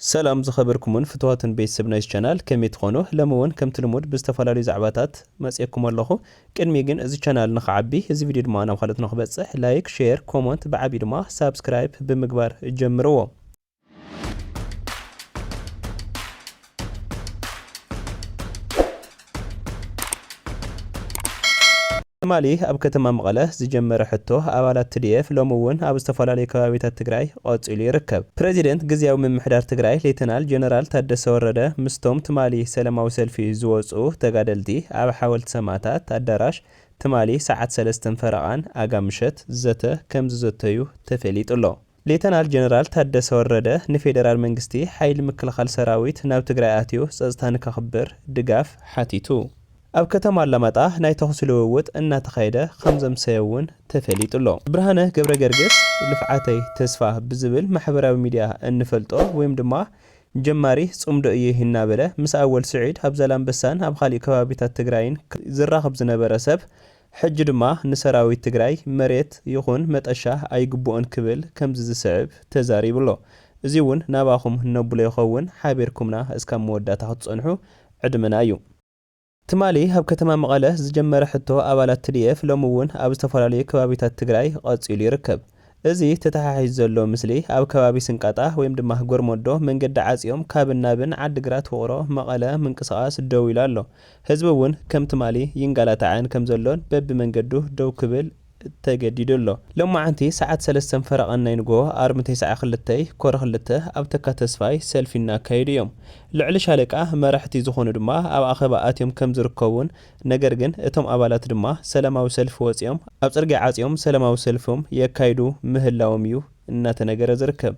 ሰላም ዝኸበርኩምን ፍትዋትን ቤተሰብ ናይስ ቻናል ከመይ ትኾኑ ለመውን ከም ትልሙድ ብዝተፈላለዩ ዛዕባታት መጽየኩም ኣለኹ ቅድሚ ግን እዚ ቻናል ንኽዓቢ እዚ ቪድዮ ድማ ናብ ካልኦት ንኽበጽሕ ላይክ ሼር ኮሜንት ብዓቢ ድማ ሳብስክራይብ ብምግባር ጀምርዎ ማሊ ኣብ ከተማ መቐለ ዝጀመረ ሕቶ ኣባላት TDF ሎምውን ኣብ ዝተፈላለዩ ከባቢታት ትግራይ ቆጽሉ ይርከብ። ፕሬዚደንት ግዚያዊ ምምሕዳር ትግራይ ሌተናል ጀነራል ታደሰ ወረደ ምስቶም ትማሊ ሰላማዊ ሰልፊ ዝወጹ ተጋደልቲ ኣብ ሓወልቲ ሰማዕታት ኣዳራሽ ትማሊ ሰዓት 3 ፈረቓን ኣጋምሸት ዘተ ከም ዝዘተዩ ተፈሊጡሎ። ሌተናል ጀነራል ታደሰ ወረደ ንፌደራል መንግስቲ ሓይሊ ምክልኻል ሰራዊት ናብ ትግራይ ኣትዩ ጸጥታ ንከኽብር ድጋፍ ሓቲቱ። ኣብ ከተማ አላማጣ ናይ ተኹስ ልውውጥ እናተኻየደ ከምዘም ሰየውን ተፈሊጡሎ። ብርሃነ ገብረ ገርግስ ልፍዓተይ ተስፋ ብዝብል ማሕበራዊ ሚድያ እንፈልጦ ወይም ድማ ጀማሪ ጽምዶ እየ ይናበለ ምስ ኣወል ስዒድ ኣብ ዛላምበሳን ኣብ ካልእ ከባቢታት ትግራይን ዝራኸብ ዝነበረ ሰብ ሕጂ ድማ ንሰራዊት ትግራይ መሬት ይኹን መጠሻ ኣይግቡኦን ክብል ከም ዝስዕብ ተዛሪብሎ። እዚ እውን ናባኹም ነብሎ ይኸውን ሓቢርኩምና እስካብ መወዳእታ ክትጸንሑ ዕድመና እዩ። ትማሊ ኣብ ከተማ መቐለ ዝጀመረ ሕቶ ኣባላት TDF ሎምውን ኣብ ዝተፈላለዩ ከባቢታት ትግራይ ቆጽሉ ይርከብ። እዚ ተተሓሒዙ ዘሎ ምስሊ ኣብ ከባቢ ስንቃጣ ወይም ድማ ጎርሞዶ መንገዲ ዓጽዮም ካብን ናብን ዓዲግራት ውቕሮ መቐለ ምንቅስቓስ ደው ኢሉ ኣሎ። ህዝቢ እውን ከም ትማሊ ይንጋላታዓን ከም ዘሎን በቢ መንገዱ ደው ክብል ተገዲዱሎ። ሎማዓንቲ ሰዓት 3 ፈረቓን ናይ ንጎ ኣርሚ 92 ኮረ 2 ኣብ ተካ ተስፋይ ሰልፊ እናካየዱ እዮም። ልዕሊ ሻለቃ መራሕቲ ዝኾኑ ድማ ኣብ ኣኼባ ኣትዮም ከም ዝርከቡን ነገር ግን እቶም ኣባላት ድማ ሰላማዊ ሰልፊ ወፂኦም ኣብ ጽርግያ ዓጽዮም ሰላማዊ ሰልፎም የካይዱ ምህላዎም እዩ እናተነገረ ዝርከብ።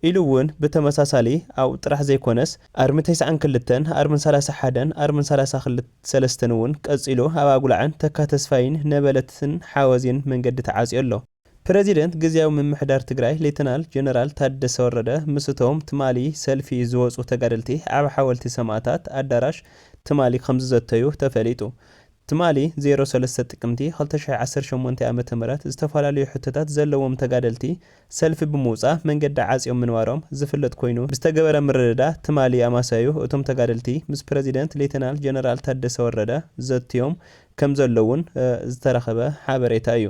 ኢሉ እውን ብተመሳሳሊ ኣብ ጥራሕ ዘይኮነስ ኣርሚ 92 ኣርሚ 31 ኣርሚ 33 እውን ቀጺሉ ኣብ ኣጉላዕን ተካ ተስፋይን ነበለትን ሓወዝን መንገዲ ተዓጽዩ ኣሎ። ፕሬዚደንት ግዚያዊ ምምሕዳር ትግራይ ሌተናል ጀነራል ታደሰ ወረደ ምስቶም ትማሊ ሰልፊ ዝወጹ ተጋደልቲ ኣብ ሓወልቲ ሰማዕታት ኣዳራሽ ትማሊ ከም ዝዘተዩ ተፈሊጡ። ትማሊ 03 ጥቅምቲ 2018 ዓ.ም ዝተፈላለዩ ሕቶታት ዘለዎም ተጋደልቲ ሰልፊ ብምውጻእ መንገዲ ዓጽዮም ምንባሮም ዝፍለጥ ኮይኑ ብዝተገበረ ምርድዳ ትማሊ ኣማሳዩ እቶም ተጋደልቲ ምስ ፕሬዚደንት ሌተናል ጀነራል ታደሰ ወረደ ዘትዮም ከም ዘለውን ዝተረኸበ ሓበሬታ እዩ።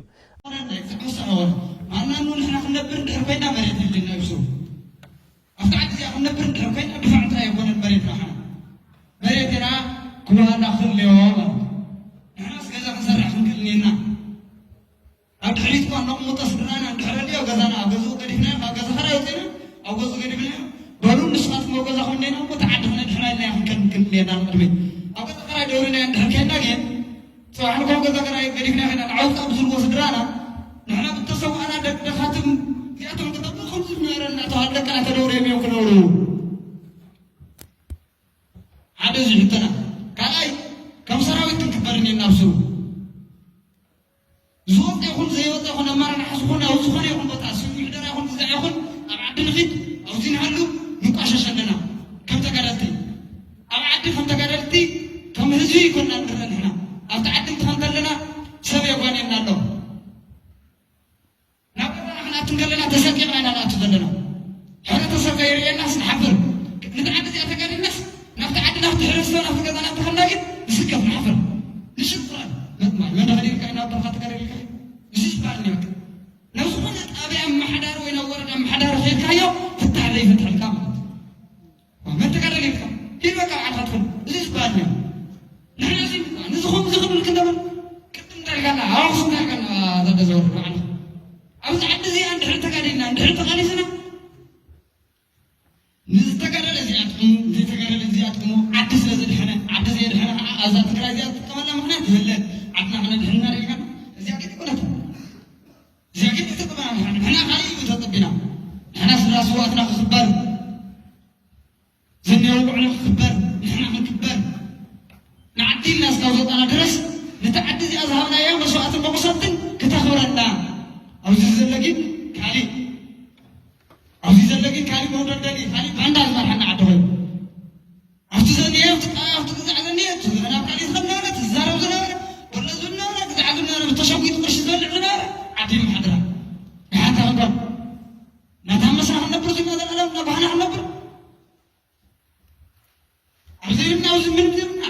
ناوز من ديرنا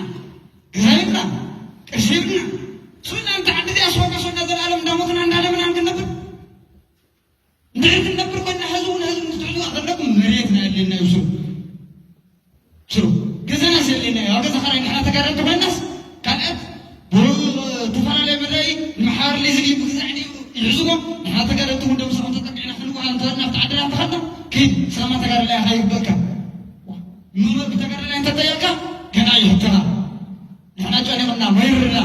غيرنا كشيرنا سوينا أنت عندي أسواق سوينا ذا العالم داموتنا عند عالمنا عند النبر نعرف النبر كنا هزون نستعلو أغلبكم مريتنا اللي ناوزو شو كذا ناس اللي ناوزو هذا خير إن إحنا تقارنت بالناس كانت تفعل على مدري المحار اللي زي بكذا يعزوهم إحنا تقارنتهم دم سلام تطلعنا خلوا عن طرنا بتعدنا بخدنا كيد سلام تقارن لا هاي بكا مو بتقارن لا أنت تياكا كنا يهتنا إحنا جاني منا ميرنا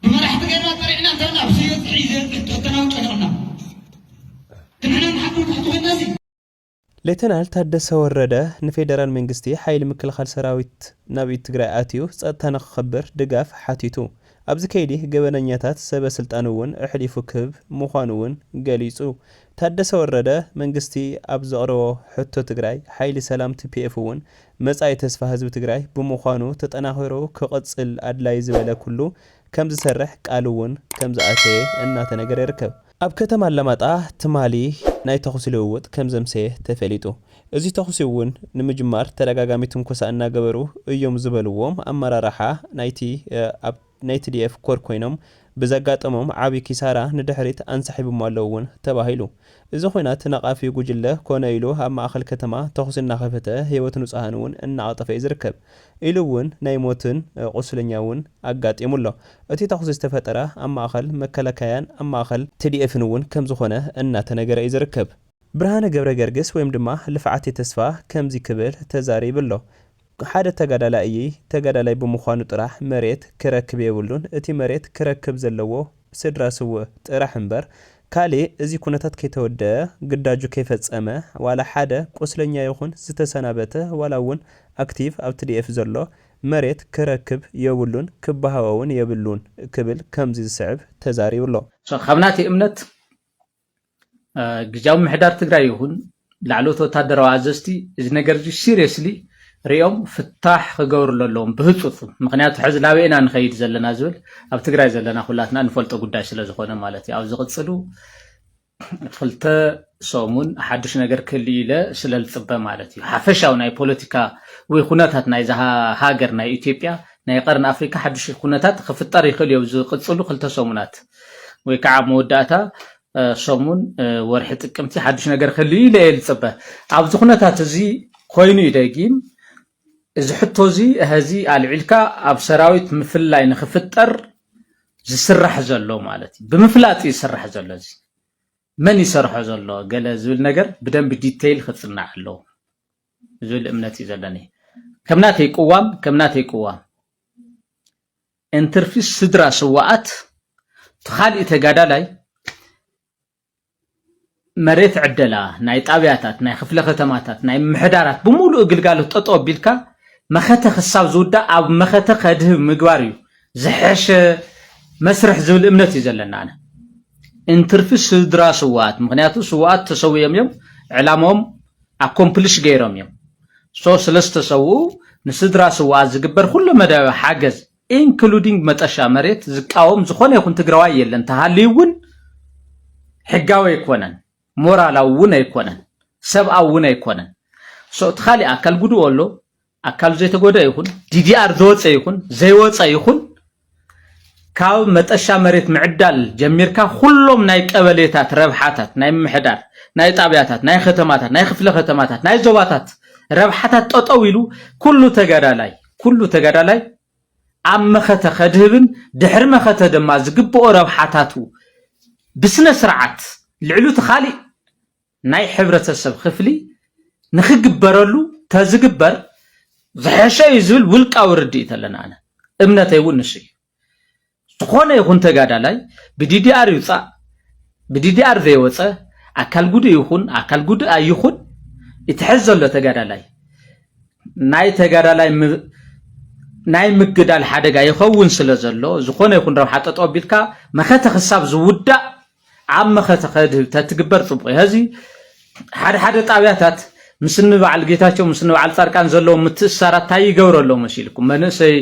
بما راح تقارن طريقنا تنا بسيط عيزة تحتنا وجاني منا كنا نحكم تحتوا الناس ሌተናል ታደሰ ወረደ ንፌደራል መንግስቲ ኃይል ምክልኻል ሰራዊት ናብ ትግራይ ኣትዩ ጸጥታ ንኽኽበር ድጋፍ ሓቲቱ ኣብዚ ከይዲ ገበነኛታት ሰበስልጣን እውን እሕሊፉ ክብ ምዃኑ እውን ገሊጹ ታደሰ ወረደ መንግስቲ ኣብ ዘቕረቦ ሕቶ ትግራይ ኃይሊ ሰላም TPF እውን መጻኢ ተስፋ ህዝቢ ትግራይ ብምዃኑ ተጠናኺሩ ክቕጽል ኣድላይ ዝበለ ኩሉ ከም ዝሰርሕ ቃል እውን ከም ዝኣተየ እናተነገረ ይርከብ ኣብ ከተማ አላማጣ ትማሊ ናይ ተኹሲ ልውውጥ ከም ዘምሰየ ተፈሊጡ እዚ ተኹሲ እውን ንምጅማር ተደጋጋሚ ትንኮሳ እናገበሩ እዮም ዝበልዎም ኣመራርሓ ናይቲ TDF ኮር ኮይኖም ብዘጋጠሞም ዓቢ ኪሳራ ንድሕሪት አንሰሒቦም ኣለዉ እውን ተባሂሉ እዚ ኾይናት ነቃፊ ጉጅለ ኮነ ኢሉ ኣብ ማእኸል ከተማ ተኹሲ እናኸፈተ ህይወት ንጹሃን እውን እናቐጠፈ ይዝርከብ ኢሉ እውን ናይ ሞትን ቁስለኛ እውን ኣጋጢሙሎ እቲ ተኹሲ ዝተፈጠረ ኣብ ማእኸል መከላከያን ኣብ ማእኸል TDF እውን ከም ዝኾነ እናተነገረ ይዝርከብ ብርሃነ ገብረ ገርግስ ወይም ድማ ልፍዓት ተስፋ ከምዚ ክብል ተዛሪብሎ ሓደ ተጋዳላይ ብምዃኑ ጥራሕ መሬት ክረክብ የብሉን እቲ መሬት ክረክብ ዘለዎ ስድራ ስው ጥራሕ እምበር ካሊ እዚ ኩነታት ከይተወደ ግዳጁ ከይፈጸመ ዋላ ሓደ ቁስለኛ ይኹን ዝተሰናበተ ዋላ እውን አክቲቭ ኣብ TDF ዘሎ መሬት ክረክብ የብሉን ክባሃውን የብሉን ክብል ከምዚ ዝስዕብ ተዛሪብሎ ካብናት እምነት ግጃው ምሕዳር ትግራይ ይኹን ላዕሎት ወታደራዊ ኣዘዝቲ እዚ ነገር ሲሪየስሊ ሪኦም ፍታሕ ክገብርሉ ኣለዎም ብህፁፅ ምክንያቱ ሕዚ ላቤና ንኸይድ ዘለና ዝብል ኣብ ትግራይ ዘለና ኩላትና ንፈልጦ ጉዳይ ስለ ዝኾነ ማለት እዩ ኣብ ዝቕፅሉ ክልተ ሰሙን ሓድሽ ነገር ክህልዩ ኢለ ስለ ዝፅበ ማለት እዩ ሓፈሻዊ ናይ ፖለቲካ ወይ ኩነታት ናይ ሃገር ናይ ኢትዮጵያ ናይ ቀርን ኣፍሪካ ሓድሽ ኩነታት ክፍጠር ይኽእል እዩ ዝቕፅሉ ክልተ ሰሙናት ወይ ከዓ መወዳእታ ሰሙን ወርሒ ጥቅምቲ ሓድሽ ነገር ክህልዩ ኢለ ዝፅበ ኣብዚ ኩነታት እዚ ኮይኑ ይደጊም እዚ ሕቶዚ ህዚ ኣልዒልካ ኣብ ሰራዊት ምፍላይ ንኽፍጠር ዝስራሕ ዘሎ ማለት እዩ ብምፍላጥ ይስራሕ ዘሎ እዚ መን ይሰርሖ ዘሎ ገለ ዝብል ነገር ብደንብ ዲቴይል ክጽናዕ ኣለዎ ዝብል እምነት እዩ ዘለኒ ከምናተይ ቅዋም ኢንተርፊስ ስድራ ስዋኣት ተኻልእ ተጋዳላይ መሬት ዕደላ ናይ ጣብያታት ናይ ክፍለ ከተማታት ናይ ምሕዳራት ብሙሉእ ግልጋሎት ጠጦ ቢልካ መኸተ ክሳብ ዝውዳ ኣብ መኸተ ከድህብ ምግባር እዩ ዝሕሽ መስርሕ ዝብል እምነት እዩ ዘለና ኣነ ኢንተርፊስ ስድራ ስዋኣት ምክንያቱ ስዋኣት ተሰውዮም እዮም ዕላማዎም ኣኮምፕሊሽ ገይሮም እዮም ሰለስተ ሰው ንስድራ ስዋኣት ዝግበር ኩሉ መዳዊ ሓገዝ ኢንክሉዲንግ መጠሻ መሬት ዝቃወም ዝኾነ ይኹን ትግራዋይ የለን ተሃልዩ እውን ሕጋዊ ኣይኮነን ሞራላዊ እውን ኣይኮነን ሰብኣዊ እውን ኣይኮነን ተኻሊ ኣካል ጉድኡ ኣሎ ኣካል ዘይተጎዳ ይኹን DDR ዝወፀ ይኹን ዘይወፀ ይኹን ካብ መጠሻ መሬት ምዕዳል ጀሚርካ ኩሎም ናይ ቀበሌታት ረብሓታት ናይ ምሕዳር ናይ ጣብያታት ናይ ከተማታት ናይ ክፍለ ከተማታት ናይ ዞባታት ረብሓታት ጠጠው ኢሉ ኩሉ ተጋዳላይ ኣብ መኸተ ከድህብን ድሕሪ መኸተ ድማ ዝግብኦ ረብሓታቱ ብስነ ስርዓት ልዕሉ ተኻሊ ናይ ሕብረተሰብ ክፍሊ ንኽግበረሉ ተዝግበር ዝሕሸ ዝብል ውልቃዊ ርድኢት ኣለና ኣነ እምነተይ እውን ንሱ እዩ ዝኾነ ይኹን ተጋዳላይ ብDDR ይውፃእ ብDDR ዘይወፀ ኣካል ጉዱእ ይኹን ኣካል ጉዱእ ኣይኹን ይትሕዝ ዘሎ ተጋዳላይ ናይ ምግዳል ሓደጋ ይኸውን ስለ ዘሎ ዝኾነ ይኹን ረብሓ ጠጠው ቢልካ መኸተ ክሳብ ዝውዳእ ኣብ መኸተ ከድህብ ተትግበር ፅቡቕ ህዚ ሓደ ጣብያታት ምስን በዓል ጌታቸው ምስን በዓል ጻርቃን ዘለዎ ምትእሳራት ታይ ይገብረሎ መሲልኩም መንእሰይ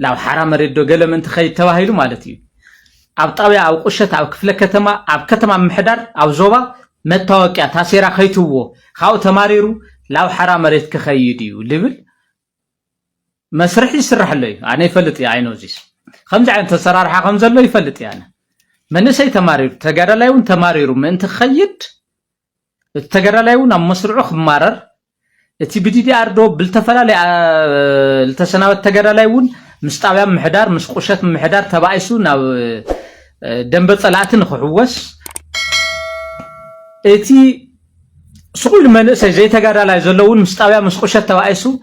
ላው ሓራ መሬት ዶ ገለ ምን ትኸይ ተባሂሉ ማለት እዩ ኣብ ጣብያ ኣብ ቁሸት ኣብ ክፍለ ከተማ ኣብ ከተማ ምሕዳር ኣብ ዞባ መታወቂያ ታሴራ ኸይትዎ ካው ተማሪሩ ላው ሓራ መሬት ክኸይድ እዩ ልብል مسرح يسرح لي أنا يفلت يا عينو زيس خمسة عين تسرار حق خمسة له يفلت يعني من سي تمارير تجارة لا يون تمارير من تخيد التجارة لا يون أم مسرع خمارر تي بدي أردو بالتفلا ل التسناوات تجارة لا يون مستعبا محدار مسقوشات محدار تبعيسون أو دم بطلعتن خحوس تي سقول من زي تجارة لا يزلون مستعبا مسقوشات تبعيسو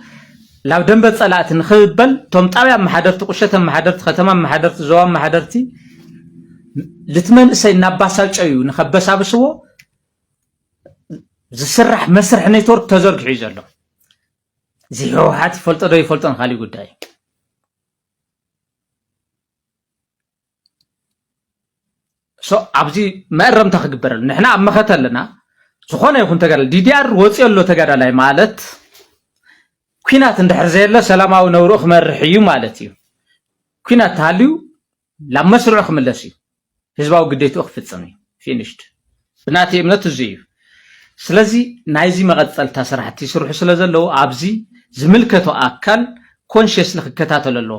لو دم بطلعتن خبل توم طبعا محدرت قوشات محدرت ختمه محدرت زوام محدرتي لتمن سي نباساچ ايو نخبس ابسو زسرح مسرح نيتورك تزرق حيزلو زي هو حات فلطو دو يفلطن خالي غداي سو ابزي مقرم تخغبرل نحنا امختلنا زخونه يكون تغال دي دي ار وصيلو تغادا لاي مالت كينات اندحر زيله سلاماو نورو خمرحيو مالتي كينات هاليو لمسرع خملسي ህዝባው ግዴታው ክፍጽም ፊኒሽድ ብናቲ እምነት እዚዩ ስለዚህ ናይዚ መቀጠልታ ስራሕቲ ይስርሑ ስለዘለው ኣብዚ ዝምልከቶ አካል ኮንሽስሊ ክከታተለሎ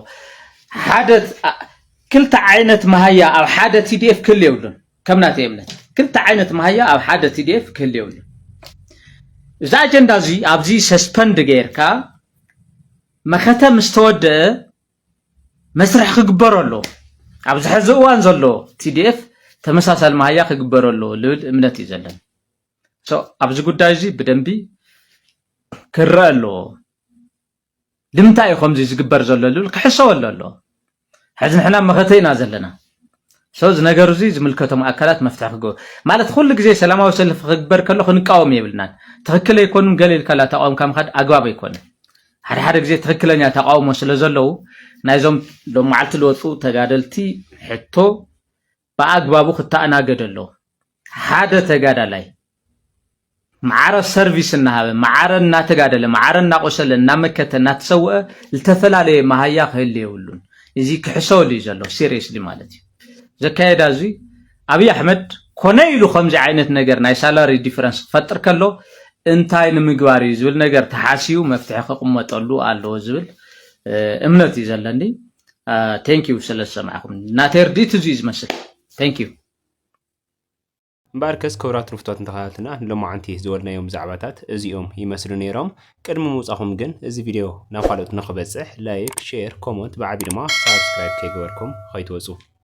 ሓደ ክልተ ዓይነት ማህያ ኣብ ሓደ ቲዲኤፍ ክል ይውልን ከምናቲ እምነት ክልተ ዓይነት ማህያ ኣብ ሓደ ቲዲኤፍ ክል ይውልን እዛ አጀንዳ እዚ ኣብዚ ሰስፐንድ ጌርካ መኸተ ምስተወደ መስርሕ ክግበረሎ ኣብዚ ሕዚ እዋን ዘሎ ቲዲኤፍ ተመሳሳሊ ማህያ ክግበረሎ ልብል እምነት ይዘለን ሶ ኣብዚ ጉዳይ እዚ ብደንቢ ክረአሎ ልምታይ ከምዚ ዝግበር ዘሎ ልብል ክሕሰወሎ ኣሎ ሕዚ ንሕና መኸተይና ዘለና ሶ ዝነገሩ እዚ ዝምልከቶም ኣካላት መፍትሕ ክገ ማለት ኩሉ ግዜ ሰላማዊ ሰልፍ ክግበር ከሎ ክንቃወም ይብልናን ትክክለ ይኮን ገሊል ካላ ተቃውም ከም ካድ ኣግባብ ይኮን ሓደ ግዜ ትክክለኛ ተቃውሞ ስለዘለው ናይዞም ሎም ማዓልቲ ልወፁ ተጋደልቲ ሕቶ በአግባቡ ክተአናገደሎ ሓደ ተጋዳላይ ማዕረ ሰርቪስ እናሃበ ማዕረ እናተጋደለ ማዕረ እናቆሰለ እናመከተ እናተሰወ ልተፈላለየ ማህያ ክህል ይውሉን እዚ ክሕሰወሉ ይዘሎ ሲሪየስሊ ማለት እዩ ዘካየዳ እዚ አብይ አሕመድ ኮነ ኢሉ ከምዚ ዓይነት ነገር ናይ ሳላሪ ዲፈረንስ ፈጥር ከሎ እንታይ ንምግባር እዩ ዝብል ነገር ተሓሲዩ መፍትሒ ክቅመጠሉ ኣለዎ ዝብል እምነት ይዘለኒ ቴንክ ዩ ስለሰማዕኩም ናተርዲት እዚ ዝመስል ቴንክ ዩ ባርከስ ክብራት ንፍቶት እንተኻታትና ለማዓንቲ ዝወልናዮም ዛዕባታት እዚኦም ይመስሉ ነይሮም ቅድሚ ምውጻኹም ግን እዚ ቪድዮ ናብ ካልኦት ንኽበጽሕ ላይክ ሼር ኮሜንት ብዓቢ ድማ ሳብስክራይብ ከይገበርኩም ከይትወጹ